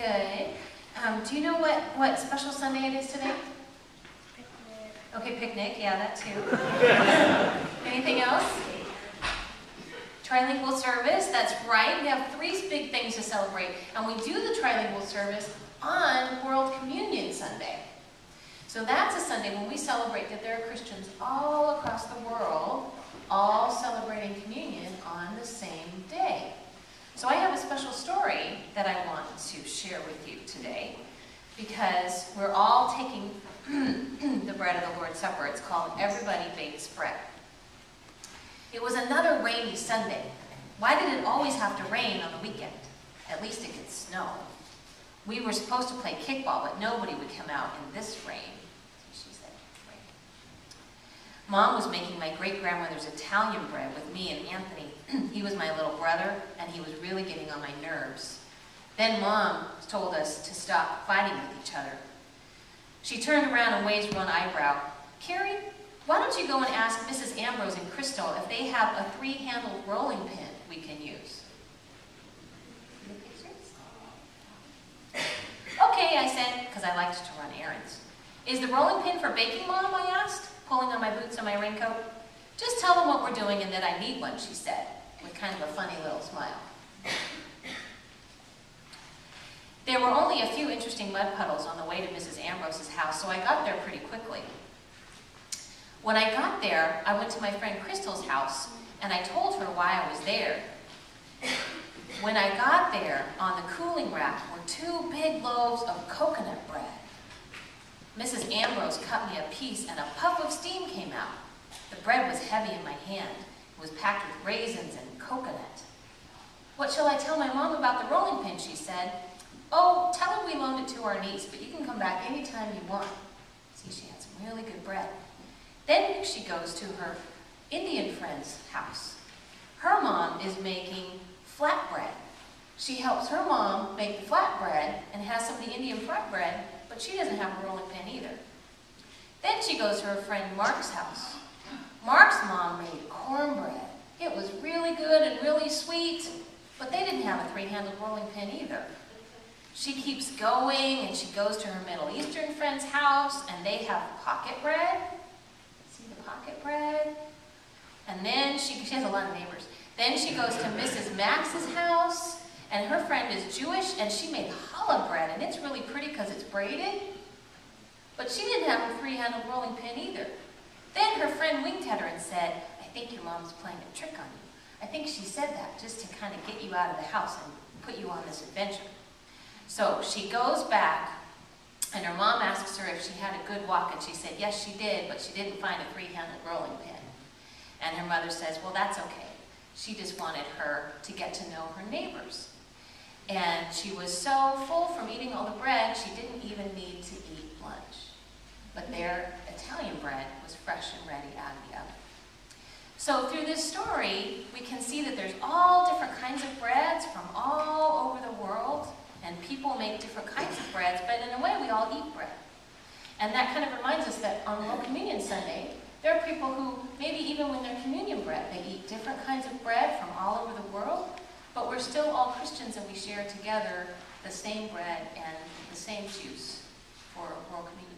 Good. Do you know what special Sunday it is today? Picnic. Okay, picnic. Yeah, that too. Anything else? Trilingual service. That's right. We have 3 big things to celebrate. And we do the trilingual service on World Communion Sunday. So that's a Sunday when we celebrate that there are Christians all across the world all celebrating communion on the same day. So I have a special story that I want to share with you today because we're all taking the bread of the Lord's Supper. It's called Everybody Bakes Bread. It was another rainy Sunday. Why did it always have to rain on the weekend? At least it could snow. We were supposed to play kickball, but nobody would come out in this rain. She said, rain. Mom was making my great-grandmother's Italian bread with me and Anthony. He was my little brother, and he was really getting on my nerves. Then Mom told us to stop fighting with each other. She turned around and raised one eyebrow. Carrie, why don't you go and ask Mrs. Ambrose and Crystal if they have a 3-handled rolling pin we can use? Okay, I said, because I liked to run errands. Is the rolling pin for baking, Mom? I asked, pulling on my boots and my raincoat. Just tell them what we're doing and that I need one, she said, with kind of a funny little smile. There were only a few interesting mud puddles on the way to Mrs. Ambrose's house, so I got there pretty quickly. When I got there, I went to my friend Crystal's house, and I told her why I was there. When I got there, on the cooling rack were 2 big loaves of coconut bread. Mrs. Ambrose cut me a piece, and a puff of steam came out. The bread was heavy in my hand. It was packed with raisins and coconut. What shall I tell my mom about the rolling pin, she said. Oh, tell her we loaned it to our niece, but you can come back anytime you want. See, she had some really good bread. Then she goes to her Indian friend's house. Her mom is making flatbread. She helps her mom make the flatbread and has some of the Indian flatbread, but she doesn't have a rolling pin either. Then she goes to her friend Mark's house. Mark's mom made cornbread. It was really good and really sweet, but they didn't have a 3-handled rolling pin either. She keeps going, and she goes to her Middle Eastern friend's house, and they have pocket bread. See the pocket bread? And then she has a lot of neighbors. Then she goes to Mrs. Max's house, and her friend is Jewish, and she made challah bread, and it's really pretty because it's braided. But she didn't have a 3-handled rolling pin either. Then her friend winked at her and said, I think your mom's playing a trick on you. I think she said that just to kind of get you out of the house and put you on this adventure. So she goes back, and her mom asks her if she had a good walk, and she said, yes, she did, but she didn't find a 3-handled rolling pin. And her mother says, well, that's okay. She just wanted her to get to know her neighbors. And she was so full from eating all the bread, she didn't even need to eat lunch. But their Italian bread was fresh and ready out of the oven. So through this story, we can see that there's all different kinds of breads from all over the world, and people make different kinds of breads, but in a way we all eat bread. And that kind of reminds us that on World Communion Sunday, there are people who, maybe even when they're communion bread, they eat different kinds of bread from all over the world, but we're still all Christians and we share together the same bread and the same juice for World Communion.